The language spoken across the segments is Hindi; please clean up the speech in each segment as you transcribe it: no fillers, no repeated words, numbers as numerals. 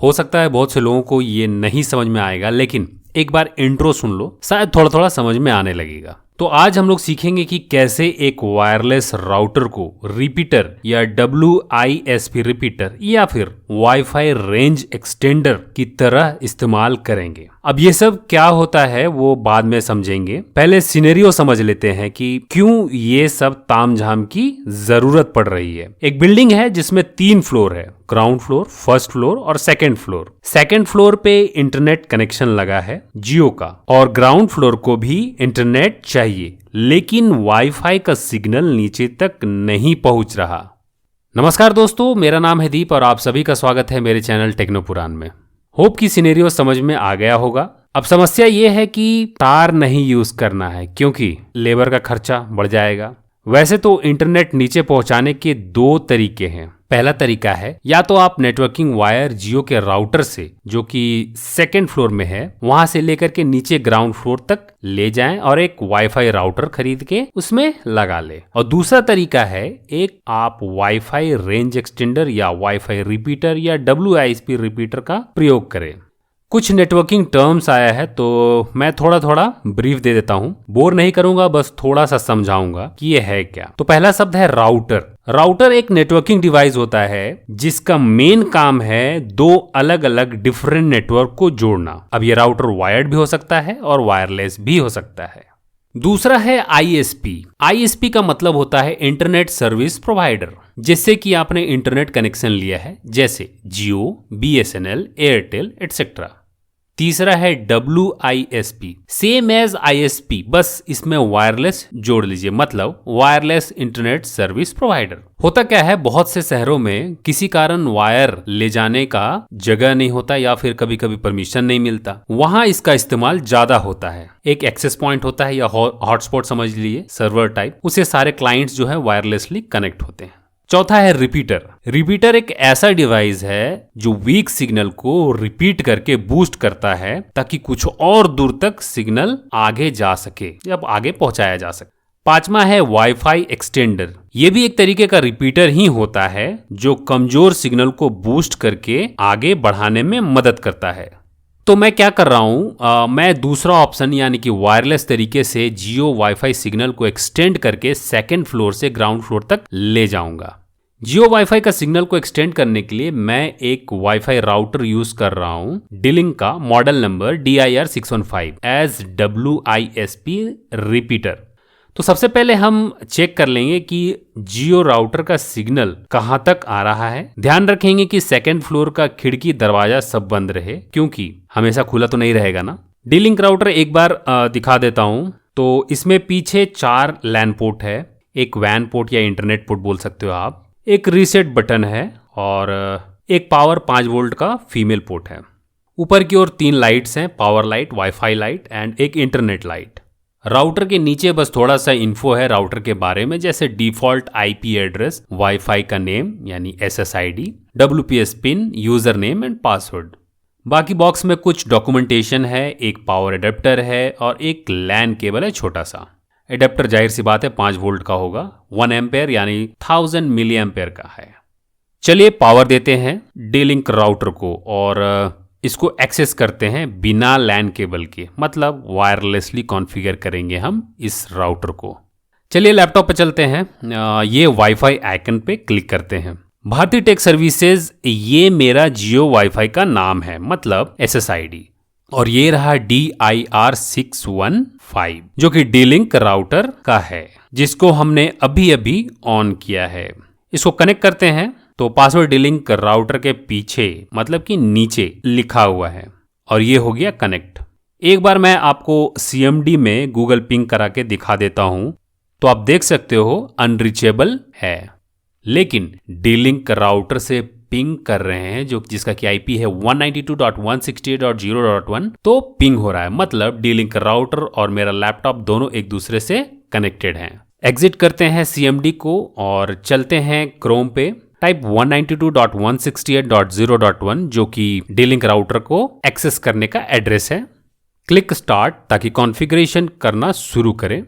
हो सकता है बहुत से लोगों को ये नहीं समझ में आएगा, लेकिन एक बार इंट्रो सुन लो, शायद थोड़ा थोड़ा समझ में आने लगेगा। तो आज हम लोग सीखेंगे कि कैसे एक वायरलेस राउटर को रिपीटर या WISP रिपीटर या फिर वाईफाई रेंज एक्सटेंडर की तरह इस्तेमाल करेंगे। अब ये सब क्या होता है वो बाद में समझेंगे, पहले सिनेरियो समझ लेते हैं कि क्यों ये सब तामझाम की जरूरत पड़ रही है। एक बिल्डिंग है जिसमें 3 फ्लोर है, ग्राउंड फ्लोर, फर्स्ट फ्लोर और सेकंड फ्लोर। सेकंड फ्लोर पे इंटरनेट कनेक्शन लगा है जियो का, और ग्राउंड फ्लोर को भी इंटरनेट चाहिए, लेकिन वाईफाई का सिग्नल नीचे तक नहीं पहुंच रहा। नमस्कार दोस्तों, मेरा नाम है दीप और आप सभी का स्वागत है मेरे चैनल टेक्नो पुराण में। होप की सिनेरियो समझ में आ गया होगा। अब समस्या ये है कि तार नहीं यूज करना है क्योंकि लेबर का खर्चा बढ़ जाएगा। वैसे तो इंटरनेट नीचे पहुंचाने के 2 तरीके हैं। पहला तरीका है या तो आप नेटवर्किंग वायर जियो के राउटर से, जो कि सेकंड फ्लोर में है, वहां से लेकर के नीचे ग्राउंड फ्लोर तक ले जाएं और एक वाईफाई राउटर खरीद के उसमें लगा ले। और दूसरा तरीका है एक आप वाईफाई रेंज एक्सटेंडर या वाईफाई रिपीटर या WISP रिपीटर का प्रयोग करें। कुछ नेटवर्किंग टर्म्स आया है तो मैं थोड़ा थोड़ा ब्रीफ दे देता हूं, बोर नहीं करूंगा, बस थोड़ा सा समझाऊंगा कि ये है क्या। तो पहला शब्द है राउटर। राउटर एक नेटवर्किंग डिवाइस होता है जिसका मेन काम है 2 अलग अलग डिफरेंट नेटवर्क को जोड़ना। अब ये राउटर वायर्ड भी हो सकता है और वायरलेस भी हो सकता है। दूसरा है ISP। ISP का मतलब होता है इंटरनेट सर्विस प्रोवाइडर। जिससे कि आपने इंटरनेट कनेक्शन लिया है, जैसे जियो, BSNL, एयरटेल एटसेट्रा। तीसरा है WISP, सेम एज ISP, बस इसमें वायरलेस जोड़ लीजिए, मतलब वायरलेस इंटरनेट सर्विस प्रोवाइडर। होता क्या है, बहुत से शहरों में किसी कारण वायर ले जाने का जगह नहीं होता या फिर कभी कभी परमिशन नहीं मिलता, वहां इसका इस्तेमाल ज्यादा होता है। एक एक्सेस पॉइंट होता है या हॉटस्पॉट समझ लीजिए, सर्वर टाइप, उसे सारे क्लाइंट्स जो है वायरलेसली कनेक्ट होते हैं। चौथा है रिपीटर। रिपीटर एक ऐसा डिवाइस है जो वीक सिग्नल को रिपीट करके बूस्ट करता है ताकि कुछ और दूर तक सिग्नल आगे जा सके या आगे पहुंचाया जा सके। पांचवा है वाईफाई एक्सटेंडर। ये भी एक तरीके का रिपीटर ही होता है जो कमजोर सिग्नल को बूस्ट करके आगे बढ़ाने में मदद करता है। तो मैं क्या कर रहा हूं, मैं दूसरा ऑप्शन यानी कि वायरलेस तरीके से जियो वाईफाई सिग्नल को एक्सटेंड करके सेकंड फ्लोर से ग्राउंड फ्लोर तक ले जाऊंगा। जियो वाईफाई का सिग्नल को एक्सटेंड करने के लिए मैं एक वाईफाई राउटर यूज कर रहा हूं, D-Link का model number DIR615 as WISP repeater. तो सबसे पहले हम चेक कर लेंगे कि जियो राउटर का सिग्नल कहां तक आ रहा है। ध्यान रखेंगे कि सेकंड फ्लोर का खिड़की दरवाजा सब बंद रहे, क्योंकि हमेशा खुला तो नहीं रहेगा ना। D-Link राउटर एक बार दिखा देता हूं। तो इसमें पीछे 4 लैन पोर्ट है, एक WAN पोर्ट या इंटरनेट पोर्ट बोल सकते हो आप, एक रीसेट बटन है और एक पावर 5 वोल्ट का फीमेल पोर्ट है। ऊपर की ओर 3 लाइट्स हैं, power light, wifi light and एक इंटरनेट लाइट। राउटर के नीचे बस थोड़ा सा इन्फो है राउटर के बारे में, जैसे डिफॉल्ट IP एड्रेस, वाईफाई का नेम यानी SSID, WPS pin, user name and password. बाकी बॉक्स में कुछ डॉक्यूमेंटेशन है, एक पावर एडेप्टर है और एक LAN केबल है छोटा सा। एडेप्टर जाहिर सी बात है 5 वोल्ट का होगा, 1 एम्पेयर यानी 1000 मिली एम्पेयर का है। चलिए पावर देते हैं D-Link राउटर को और इसको एक्सेस करते हैं बिना LAN केबल के, मतलब वायरलेसली कॉन्फ़िगर करेंगे हम इस राउटर को। चलिए लैपटॉप पे चलते हैं, ये वाईफाई आइकन पे क्लिक करते हैं। भारती टेक सर्विसेज, ये मेरा जियो वाईफाई का नाम है, मतलब SSID, और ये रहा DIR615 जो कि D-Link राउटर का है, जिसको हमने अभी अभी ऑन किया है। इसको कनेक्ट करते हैं तो पासवर्ड D-Link राउटर के पीछे, मतलब कि नीचे लिखा हुआ है, और ये हो गया कनेक्ट। एक बार मैं आपको CMD में गूगल पिंग करा के दिखा देता हूं, तो आप देख सकते हो अनरीचेबल है, लेकिन D-Link राउटर से पिंग कर रहे हैं जो जिसका कि IP है 192.168.0.1, तो पिंग हो रहा है, मतलब D-Link राउटर और मेरा लैपटॉप दोनों एक दूसरे से कनेक्टेड हैं। एग्जिट करते हैं CMD को और चलते हैं क्रोम पे। टाइप 192.168.0.1 जो कि D-Link राउटर को एक्सेस करने का एड्रेस है। क्लिक स्टार्ट ताकि कॉन्फ़िगरेशन करना शुरू करें।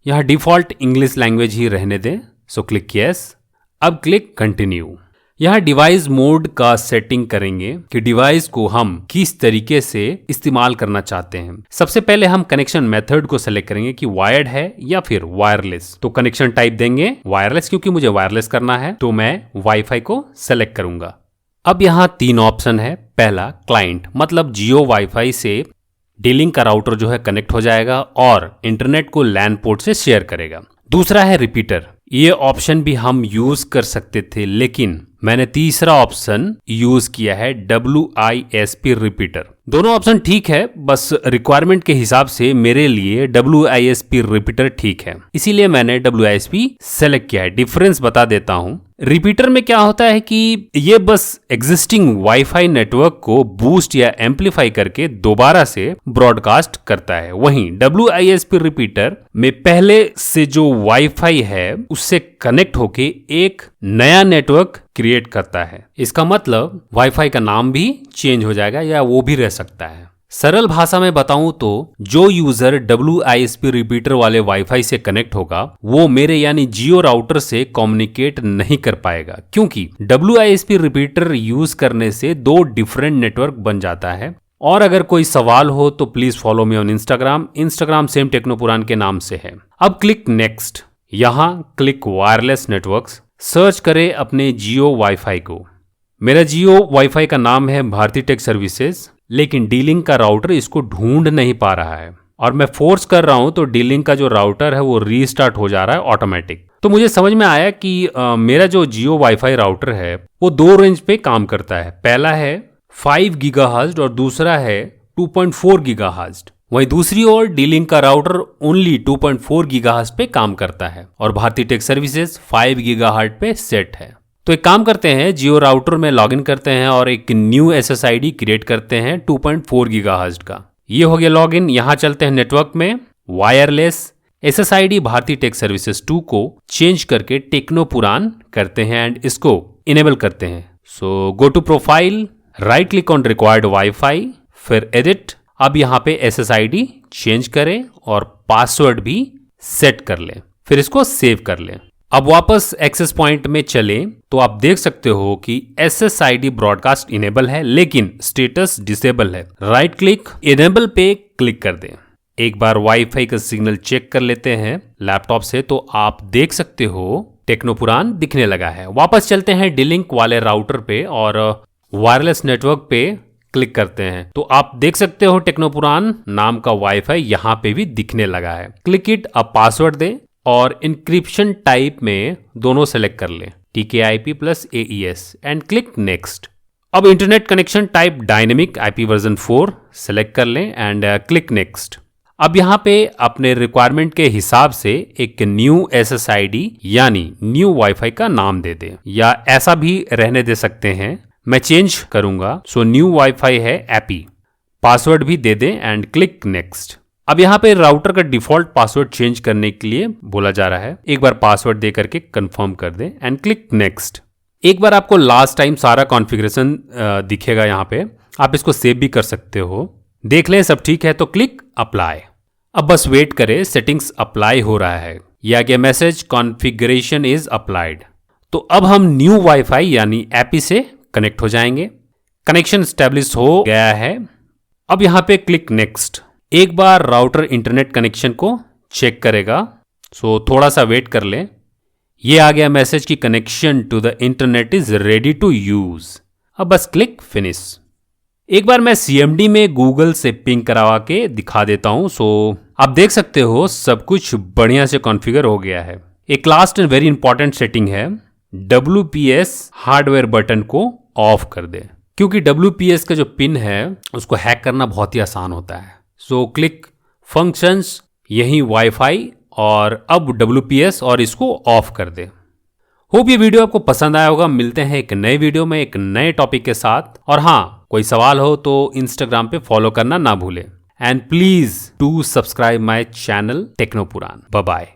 यहाँ डिफॉल्ट इंग्लिश लैंग्वेज ही रहने दें, सो क्लिक यस। अब क्लिक कंटिन्यू। यहाँ डिवाइस मोड का सेटिंग करेंगे कि डिवाइस को हम किस तरीके से इस्तेमाल करना चाहते हैं। सबसे पहले हम कनेक्शन मेथड को सेलेक्ट करेंगे कि वायर्ड है या फिर वायरलेस। तो कनेक्शन टाइप देंगे वायरलेस, क्योंकि मुझे वायरलेस करना है तो मैं वाईफाई को सेलेक्ट करूंगा। अब यहाँ 3 ऑप्शन है। पहला क्लाइंट, मतलब जियो वाईफाई से D-Link का राउटर जो है कनेक्ट हो जाएगा और इंटरनेट को लैन पोर्ट से शेयर करेगा। दूसरा है रिपीटर। ये ऑप्शन भी हम यूज कर सकते थे, लेकिन मैंने तीसरा ऑप्शन यूज किया है WISP रिपीटर। दोनों ऑप्शन ठीक है, बस रिक्वायरमेंट के हिसाब से मेरे लिए WISP रिपीटर ठीक है, इसीलिए मैंने WISP सेलेक्ट किया है। डिफरेंस बता देता हूं। रिपीटर में क्या होता है कि ये बस एग्जिस्टिंग वाईफाई नेटवर्क को बूस्ट या एम्पलीफाई करके दोबारा से ब्रॉडकास्ट करता है। वहीं WISP रिपीटर में पहले से जो वाईफाई है उससे कनेक्ट होके एक नया नेटवर्क क्रिएट करता है। इसका मतलब वाईफाई का नाम भी चेंज हो जाएगा या वो भी रह सकता है। सरल भाषा में बताऊं तो जो यूजर WISP रिपीटर वाले वाईफाई से कनेक्ट होगा वो मेरे यानी जियो राउटर से कम्युनिकेट नहीं कर पाएगा, क्योंकि WISP रिपीटर यूज करने से 2 डिफरेंट नेटवर्क बन जाता है। और अगर कोई सवाल हो तो please follow me on Instagram same Technopuran के नाम से है। अब क्लिक नेक्स्ट। यहाँ क्लिक वायरलेस नेटवर्क्स। सर्च करें अपने जियो वाईफाई को। मेरा जियो वाईफाई का नाम है भारती टेक सर्विसेज, लेकिन D-Link का राउटर इसको ढूंढ नहीं पा रहा है और मैं फोर्स कर रहा हूं तो D-Link का जो राउटर है वो रीस्टार्ट हो जा रहा है ऑटोमेटिक। तो मुझे समझ में आया कि मेरा जो जियो वाईफाई राउटर है वो 2 रेंज पे काम करता है। पहला है 5 गीगाहर्ट्ज और दूसरा है 2.4 गीगाहर्ट्ज। वहीं दूसरी ओर D-Link का राउटर ओनली 2.4 गीगाहर्ट्ज पे काम करता है और भारती टेक सर्विसेज 5 गीगाहर्ट्ज पे सेट है। तो एक काम करते हैं, जियो राउटर में लॉगिन करते हैं और एक न्यू SSID क्रिएट करते हैं 2.4 गीगाहर्ट्ज का। ये हो गया लॉगिन। यहाँ चलते हैं नेटवर्क में, wireless SSID Bharti tech services 2 को चेंज करके टेक्नोपुराण करते हैं एंड इसको इनेबल करते हैं। So go to profile, right click on required WiFi, फिर एडिट। अब यहाँ पे SSID चेंज करें और पासवर्ड भी सेट कर लें, फिर इसको सेव कर लें। अब वापस एक्सेस पॉइंट में चलें तो आप देख सकते हो कि SSID ब्रॉडकास्ट इनेबल है लेकिन स्टेटस डिसेबल है। राइट क्लिक, इनेबल पे क्लिक कर दें। एक बार वाईफाई का सिग्नल चेक कर लेते हैं लैपटॉप से, तो आप देख सकते हो टेक्नोपुराण दिखने लगा है। वापस चलते हैं D-Link वाले राउटर पे और वायरलेस नेटवर्क पे क्लिक करते हैं, तो आप देख सकते हो टेक्नोपुराण नाम का वाईफाई यहाँ पे भी दिखने लगा है। Click it. अब पासवर्ड दें और इंक्रिप्शन टाइप में दोनों सेलेक्ट कर लें, TKIP + AES and click next. अब internet connection type dynamic IP version 4 select कर लें एंड क्लिक नेक्स्ट। अब यहाँ पे अपने रिक्वायरमेंट के हिसाब से एक न्यू SSID यानी न्यू वाईफाई का नाम दे दें, या ऐसा भी रहने दे सकते हैं, मैं चेंज करूंगा। सो न्यू वाईफाई है API। पासवर्ड भी दे दें एंड क्लिक नेक्स्ट। अब यहाँ पे राउटर का डिफॉल्ट पासवर्ड चेंज करने के लिए बोला जा रहा है। एक बार पासवर्ड दे करके कंफर्म कर दें एंड क्लिक नेक्स्ट। एक बार आपको लास्ट टाइम सारा कॉन्फ़िगरेशन दिखेगा यहाँ पे, आप इसको सेव भी कर सकते हो। देख लें सब ठीक है तो क्लिक अप्लाई। अब बस वेट करें, सेटिंग्स अप्लाई हो रहा है। यह गया मैसेज, कॉन्फ़िगरेशन इज अप्लाइड। तो अब हम न्यू वाईफाई यानी API से कनेक्ट हो जाएंगे। कनेक्शन स्टैब्लिश हो गया है। अब यहाँ पे क्लिक नेक्स्ट। एक बार राउटर इंटरनेट कनेक्शन को चेक करेगा, सो थोड़ा सा वेट कर लें। ये आ गया मैसेज कि connection to the internet is ready to use. अब बस क्लिक फिनिश। एक बार मैं CMD में गूगल से पिंग करवा के दिखा देता हूं। सो आप देख सकते हो सब कुछ बढ़िया से कॉन्फ़िगर हो गया है। एक last and very important setting है, WPS हार्डवेयर बटन को ऑफ कर दे, क्योंकि WPS का जो पिन है उसको हैक करना बहुत ही आसान होता है। सो क्लिक फंक्शंस, यही वाईफाई और अब WPS और इसको ऑफ कर दे। होप ये वीडियो आपको पसंद आया होगा। मिलते हैं एक नए वीडियो में एक नए टॉपिक के साथ। और हाँ, कोई सवाल हो तो इंस्टाग्राम पे फॉलो करना ना भूलें and please do subscribe my channel Technopuran. Bye bye.